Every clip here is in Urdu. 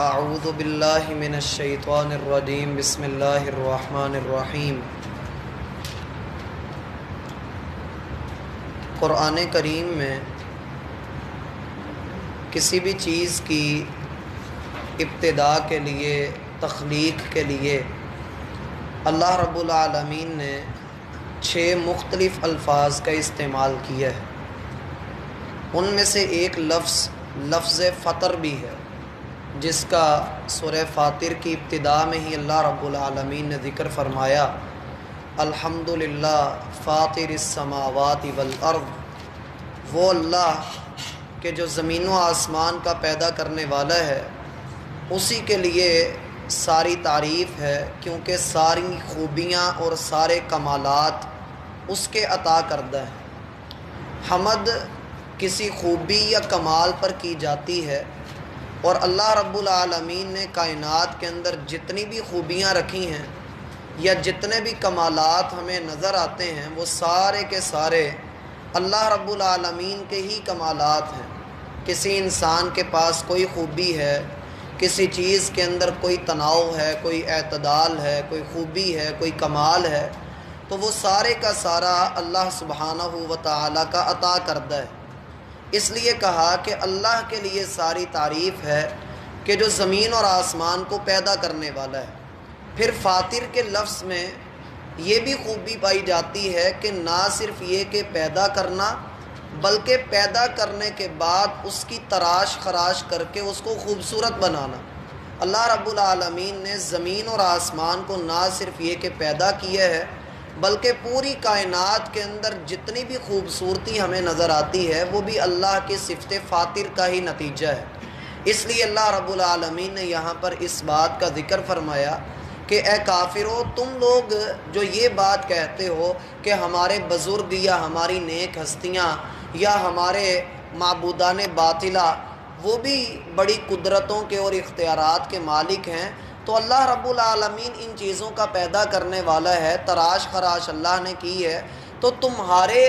اعوذ باللہ من الشیطان الرجیم بسم اللہ الرحمن الرحیم۔ قرآن کریم میں کسی بھی چیز کی ابتدا کے لیے، تخلیق کے لیے اللہ رب العالمین نے 6 مختلف الفاظ کا استعمال کیا ہے۔ ان میں سے ایک لفظ فطر بھی ہے، جس کا سورہ فاطر کی ابتدا میں ہی اللہ رب العالمین نے ذکر فرمایا، الحمدللہ فاطر السماوات والارض۔ وہ اللہ کہ جو زمین و آسمان کا پیدا کرنے والا ہے، اسی کے لیے ساری تعریف ہے، کیونکہ ساری خوبیاں اور سارے کمالات اس کے عطا کردہ ہیں۔ حمد کسی خوبی یا کمال پر کی جاتی ہے، اور اللہ رب العالمین نے کائنات کے اندر جتنی بھی خوبیاں رکھی ہیں یا جتنے بھی کمالات ہمیں نظر آتے ہیں، وہ سارے کے سارے اللہ رب العالمین کے ہی کمالات ہیں۔ کسی انسان کے پاس کوئی خوبی ہے، کسی چیز کے اندر کوئی تناؤ ہے، کوئی اعتدال ہے، کوئی خوبی ہے، کوئی کمال ہے، تو وہ سارے کا سارا اللہ سبحانہ و تعالیٰ کا عطا کردہ ہے۔ اس لیے کہا کہ اللہ کے لیے ساری تعریف ہے کہ جو زمین اور آسمان کو پیدا کرنے والا ہے۔ پھر فاطر کے لفظ میں یہ بھی خوبی پائی جاتی ہے کہ نہ صرف یہ کہ پیدا کرنا، بلکہ پیدا کرنے کے بعد اس کی تراش خراش کر کے اس کو خوبصورت بنانا۔ اللہ رب العالمین نے زمین اور آسمان کو نہ صرف یہ کہ پیدا کیا ہے، بلکہ پوری کائنات کے اندر جتنی بھی خوبصورتی ہمیں نظر آتی ہے، وہ بھی اللہ کی صفت فاطر کا ہی نتیجہ ہے۔ اس لیے اللہ رب العالمین نے یہاں پر اس بات کا ذکر فرمایا کہ اے کافرو، تم لوگ جو یہ بات کہتے ہو کہ ہمارے بزرگ یا ہماری نیک ہستیاں یا ہمارے معبودان باطلہ وہ بھی بڑی قدرتوں کے اور اختیارات کے مالک ہیں، تو اللہ رب العالمین ان چیزوں کا پیدا کرنے والا ہے، تراش خراش اللہ نے کی ہے، تو تمہارے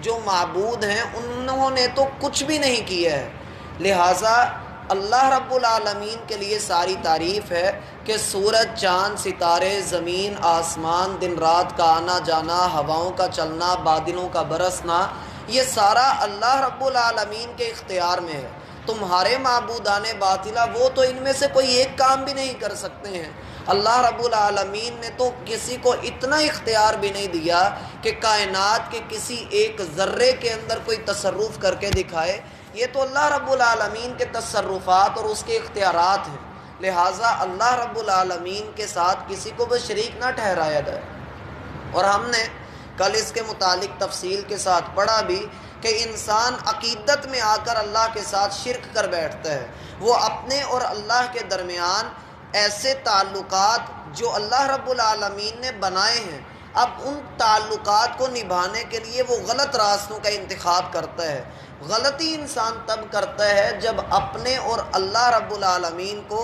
جو معبود ہیں انہوں نے تو کچھ بھی نہیں کیا ہے۔ لہٰذا اللہ رب العالمین کے لیے ساری تعریف ہے کہ سورج، چاند، ستارے، زمین، آسمان، دن رات کا آنا جانا، ہواؤں کا چلنا، بادلوں کا برسنا، یہ سارا اللہ رب العالمین کے اختیار میں ہے۔ تمہارے معبودان باطلہ وہ تو ان میں سے کوئی ایک کام بھی نہیں کر سکتے ہیں۔ اللہ رب العالمین نے تو کسی کو اتنا اختیار بھی نہیں دیا کہ کائنات کے کسی ایک ذرے کے اندر کوئی تصرف کر کے دکھائے۔ یہ تو اللہ رب العالمین کے تصرفات اور اس کے اختیارات ہیں، لہٰذا اللہ رب العالمین کے ساتھ کسی کو بھی شریک نہ ٹھہرایا جائے۔ اور ہم نے کل اس کے متعلق تفصیل کے ساتھ پڑھا بھی کہ انسان عقیدت میں آ کر اللہ کے ساتھ شرک کر بیٹھتا ہے۔ وہ اپنے اور اللہ کے درمیان ایسے تعلقات جو اللہ رب العالمین نے بنائے ہیں، اب ان تعلقات کو نبھانے کے لیے وہ غلط راستوں کا انتخاب کرتا ہے۔ غلطی انسان تب کرتا ہے جب اپنے اور اللہ رب العالمین کو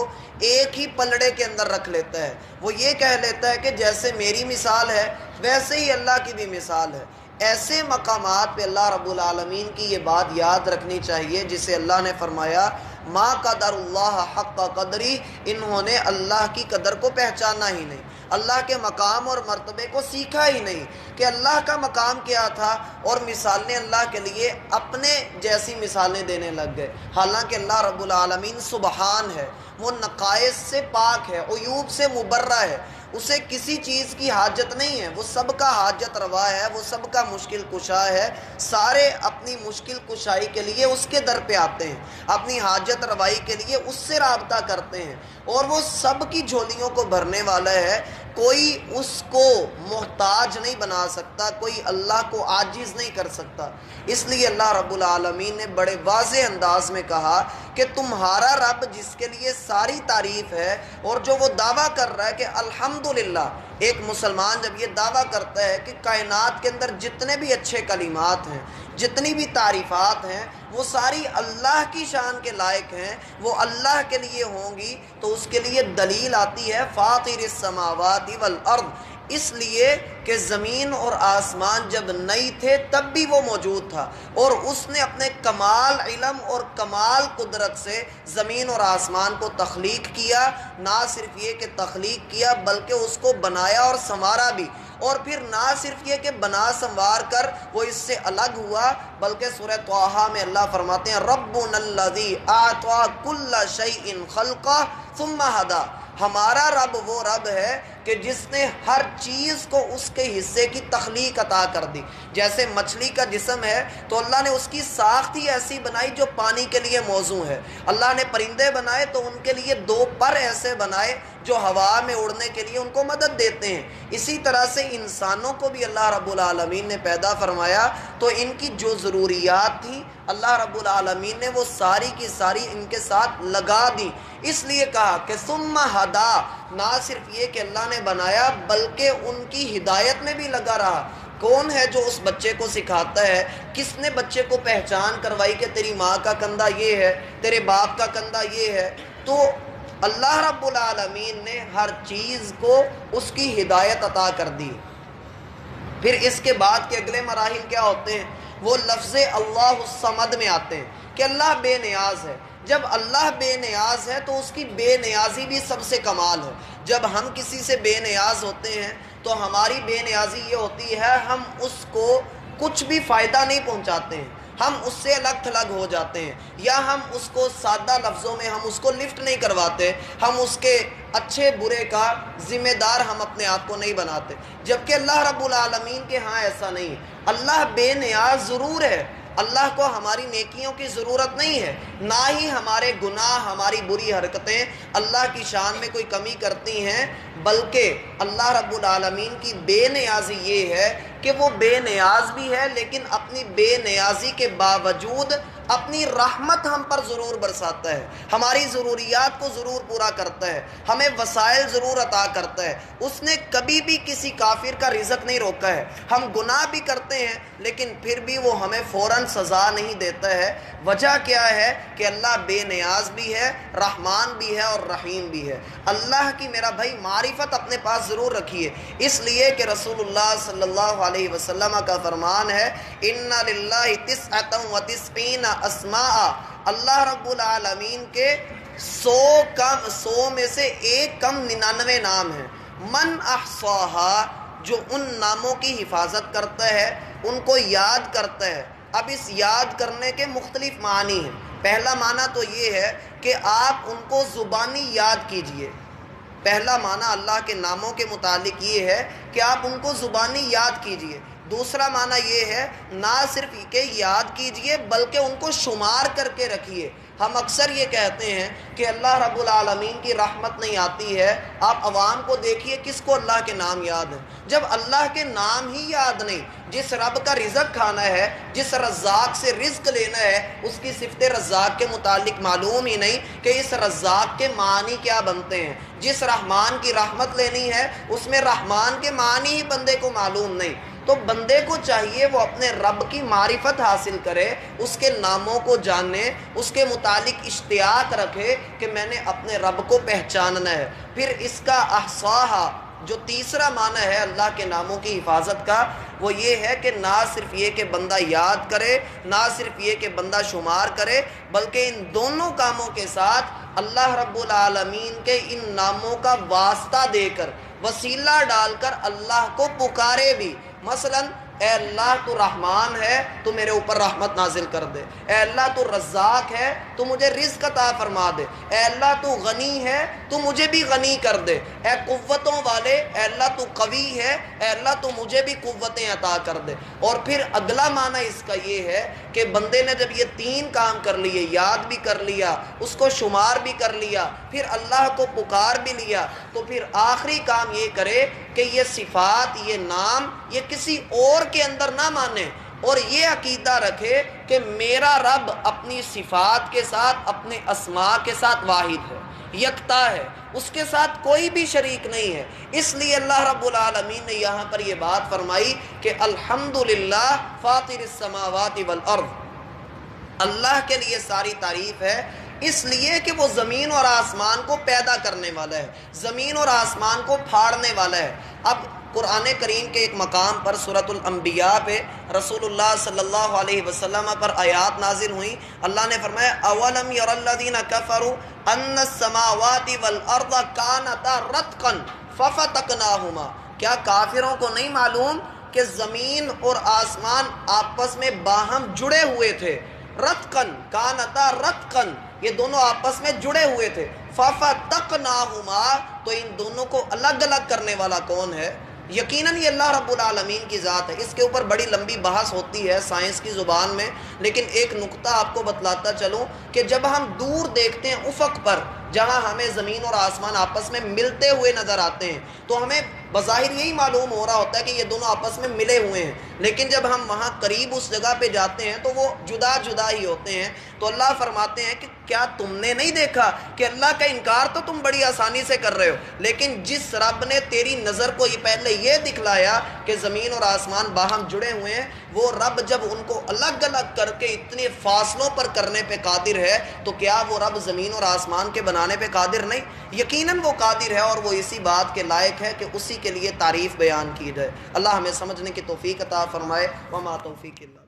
ایک ہی پلڑے کے اندر رکھ لیتا ہے۔ وہ یہ کہہ لیتا ہے کہ جیسے میری مثال ہے ویسے ہی اللہ کی بھی مثال ہے۔ ایسے مقامات پہ اللہ رب العالمین کی یہ بات یاد رکھنی چاہیے، جسے اللہ نے فرمایا ما قدر اللہ حق قدری، انہوں نے اللہ کی قدر کو پہچانا ہی نہیں، اللہ کے مقام اور مرتبے کو سیکھا ہی نہیں کہ اللہ کا مقام کیا تھا، اور مثالیں اللہ کے لیے اپنے جیسی مثالیں دینے لگ گئے۔ حالانکہ اللہ رب العالمین سبحان ہے، وہ نقائص سے پاک ہے، عیوب سے مبرہ ہے، اسے کسی چیز کی حاجت نہیں ہے، وہ سب کا حاجت روا ہے، وہ سب کا مشکل کشا ہے۔ سارے اپنی مشکل کشائی کے لیے اس کے در پہ آتے ہیں، اپنی حاجت روائی کے لیے اس سے رابطہ کرتے ہیں، اور وہ سب کی جھولیوں کو بھرنے والا ہے۔ کوئی اس کو محتاج نہیں بنا سکتا، کوئی اللہ کو عاجز نہیں کر سکتا۔ اس لیے اللہ رب العالمین نے بڑے واضح انداز میں کہا کہ تمہارا رب جس کے لیے ساری تعریف ہے، اور جو وہ دعویٰ کر رہا ہے کہ الحمدللہ، ایک مسلمان جب یہ دعویٰ کرتا ہے کہ کائنات کے اندر جتنے بھی اچھے کلمات ہیں، جتنی بھی تعریفات ہیں، وہ ساری اللہ کی شان کے لائق ہیں، وہ اللہ کے لیے ہوں گی، تو اس کے لیے دلیل آتی ہے فاطر السماوات والارض، اس لیے کہ زمین اور آسمان جب نہیں تھے تب بھی وہ موجود تھا، اور اس نے اپنے کمال علم اور کمال قدرت سے زمین اور آسمان کو تخلیق کیا۔ نہ صرف یہ کہ تخلیق کیا بلکہ اس کو بنایا اور سنوارا بھی، اور پھر نہ صرف یہ کہ بنا سنوار کر وہ اس سے الگ ہوا، بلکہ سورہ طٰہٰ میں اللہ فرماتے ہیں ربنا الذی اعطی کل شیء خلقہ ثم ہدی، ہمارا رب وہ رب ہے کہ جس نے ہر چیز کو اس کے حصے کی تخلیق عطا کر دی۔ جیسے مچھلی کا جسم ہے تو اللہ نے اس کی ساخت ہی ایسی بنائی جو پانی کے لیے موزوں ہے۔ اللہ نے پرندے بنائے تو ان کے لیے دو پر ایسے بنائے جو ہوا میں اڑنے کے لیے ان کو مدد دیتے ہیں۔ اسی طرح سے انسانوں کو بھی اللہ رب العالمین نے پیدا فرمایا تو ان کی جو ضروریات تھیں اللہ رب العالمین نے وہ ساری کی ساری ان کے ساتھ لگا دی۔ اس لیے کہا کہ ثم ہدا، نہ صرف یہ کہ اللہ نے بنایا بلکہ ان کی ہدایت میں بھی لگا رہا۔ کون ہے جو اس بچے کو سکھاتا ہے؟ کس نے بچے کو پہچان کروائی کہ تیری ماں کا کندھا یہ ہے، تیرے باپ کا کندھا یہ ہے؟ تو اللہ رب العالمین نے ہر چیز کو اس کی ہدایت عطا کر دی۔ پھر اس کے بعد کے اگلے مراحل کیا ہوتے ہیں؟ وہ لفظ اللہ الصمد میں آتے ہیں کہ اللہ بے نیاز ہے۔ جب اللہ بے نیاز ہے تو اس کی بے نیازی بھی سب سے کمال ہے۔ جب ہم کسی سے بے نیاز ہوتے ہیں تو ہماری بے نیازی یہ ہوتی ہے ہم اس کو کچھ بھی فائدہ نہیں پہنچاتے ہیں، ہم اس سے الگ تھلگ ہو جاتے ہیں، یا ہم اس کو سادہ لفظوں میں ہم اس کو لفٹ نہیں کرواتے، ہم اس کے اچھے برے کا ذمہ دار ہم اپنے آپ کو نہیں بناتے۔ جبکہ اللہ رب العالمین کے ہاں ایسا نہیں ہے۔ اللہ بے نیاز ضرور ہے، اللہ کو ہماری نیکیوں کی ضرورت نہیں ہے، نہ ہی ہمارے گناہ ہماری بری حرکتیں اللہ کی شان میں کوئی کمی کرتی ہیں، بلکہ اللہ رب العالمین کی بے نیازی یہ ہے کہ وہ بے نیاز بھی ہے لیکن اپنی بے نیازی کے باوجود اپنی رحمت ہم پر ضرور برساتا ہے، ہماری ضروریات کو ضرور پورا کرتا ہے، ہمیں وسائل ضرور عطا کرتا ہے۔ اس نے کبھی بھی کسی کافر کا رزق نہیں روکا ہے۔ ہم گناہ بھی کرتے ہیں لیکن پھر بھی وہ ہمیں فوراً سزا نہیں دیتا ہے۔ وجہ کیا ہے کہ اللہ بے نیاز بھی ہے، رحمان بھی ہے اور رحیم بھی ہے۔ اللہ کی میرا بھائی معرفت اپنے پاس ضرور رکھیے، اس لیے کہ رسول اللہ صلی اللہ علیہ وسلم کا فرمان ہے ان للہ 99 اسماء، اللہ رب العالمین کے 100 میں سے ایک کم 99 نام ہیں۔ من احصاها، جو ان ناموں کی حفاظت کرتا ہے، ان کو یاد کرتا ہے۔ اب اس یاد کرنے کے مختلف معنی ہیں۔ پہلا معنی تو یہ ہے کہ آپ ان کو زبانی یاد کیجئے۔ پہلا معنی اللہ کے ناموں کے متعلق یہ ہے کہ آپ ان کو زبانی یاد کیجئے۔ دوسرا معنی یہ ہے نہ صرف کہ یاد کیجئے بلکہ ان کو شمار کر کے رکھیے۔ ہم اکثر یہ کہتے ہیں کہ اللہ رب العالمین کی رحمت نہیں آتی ہے۔ آپ عوام کو دیکھیے کس کو اللہ کے نام یاد ہیں؟ جب اللہ کے نام ہی یاد نہیں، جس رب کا رزق کھانا ہے، جس رزاق سے رزق لینا ہے، اس کی صفت رزاق کے متعلق معلوم ہی نہیں کہ اس رزاق کے معنی کیا بنتے ہیں، جس رحمان کی رحمت لینی ہے اس میں رحمان کے معنی ہی بندے کو معلوم نہیں، تو بندے کو چاہیے وہ اپنے رب کی معرفت حاصل کرے، اس کے ناموں کو جانے، اس کے متعلق اشتیاق رکھے کہ میں نے اپنے رب کو پہچاننا ہے۔ پھر اس کا احصاہا، جو تیسرا معنی ہے اللہ کے ناموں کی حفاظت کا، وہ یہ ہے کہ نہ صرف یہ کہ بندہ یاد کرے، نہ صرف یہ کہ بندہ شمار کرے، بلکہ ان دونوں کاموں کے ساتھ اللہ رب العالمین کے ان ناموں کا واسطہ دے کر، وسیلہ ڈال کر اللہ کو پکارے بھی۔ مثلا اے اللہ تو رحمان ہے تو میرے اوپر رحمت نازل کر دے، اے اللہ تو رزاق ہے تو مجھے رزق عطا فرما دے، اے اللہ تو غنی ہے تو مجھے بھی غنی کر دے، اے قوتوں والے، اے اللہ تو قوی ہے، اے اللہ تو مجھے بھی قوتیں عطا کر دے۔ اور پھر اگلا معنی اس کا یہ ہے کہ بندے نے جب یہ تین کام کر لیے، یاد بھی کر لیا، اس کو شمار بھی کر لیا، پھر اللہ کو پکار بھی لیا، تو پھر آخری کام یہ کرے کہ یہ صفات، یہ نام، یہ کسی اور کے اندر نہ مانے، اور یہ عقیدہ رکھے کہ میرا رب اپنی صفات کے ساتھ، اپنے اسماء کے ساتھ واحد ہے، یکتا ہے، اس کے ساتھ کوئی بھی شریک نہیں ہے۔ اس لیے اللہ رب العالمین نے یہاں پر یہ بات فرمائی کہ الحمدللہ فاطر السماوات والارض، اللہ کے لیے ساری تعریف ہے، اس لیے کہ وہ زمین اور آسمان کو پیدا کرنے والا ہے، زمین اور آسمان کو پھاڑنے والا ہے۔ اب قرآن کریم کے ایک مقام پر سورۃ الانبیاء پہ رسول اللہ صلی اللہ علیہ وسلم پر آیات نازل ہوئیں. اللہ نے فرمایا اولم یر الذین کفروا ان السماوات والارض کانتا رتقا ففتقناہما. کیا کافروں کو نہیں معلوم کہ زمین اور آسمان آپس میں باہم جڑے ہوئے تھے؟ رتقن، کانتا رتقن، یہ دونوں آپس میں جڑے ہوئے تھے. ففتقناہما، تو ان دونوں کو الگ الگ کرنے والا کون ہے؟ یقیناً یہ اللہ رب العالمین کی ذات ہے. اس کے اوپر بڑی لمبی بحث ہوتی ہے سائنس کی زبان میں، لیکن ایک نقطہ آپ کو بتلاتا چلوں کہ جب ہم دور دیکھتے ہیں افق پر، جہاں ہمیں زمین اور آسمان آپس میں ملتے ہوئے نظر آتے ہیں، تو ہمیں بظاہر یہی معلوم ہو رہا ہوتا ہے کہ یہ دونوں آپس میں ملے ہوئے ہیں. لیکن جب ہم وہاں قریب اس جگہ پہ جاتے ہیں تو وہ جدا جدا ہی ہوتے ہیں. تو اللہ فرماتے ہیں کہ کیا تم نے نہیں دیکھا کہ اللہ کا انکار تو تم بڑی آسانی سے کر رہے ہو، لیکن جس رب نے تیری نظر کو پہلے یہ دکھلایا کہ زمین اور آسمان باہم جڑے ہوئے ہیں، وہ رب جب ان کو الگ الگ کر کے اتنے فاصلوں پر کرنے پہ قادر ہے، تو کیا وہ رب زمین اور آسمان کے بنانے پہ قادر نہیں؟ یقیناً وہ قادر ہے، اور وہ اسی بات کے لائق ہے کہ اسی کے لیے تعریف بیان کی جائے. اللہ ہمیں سمجھنے کی توفیق عطا فرمائے. وما توفیق اللہ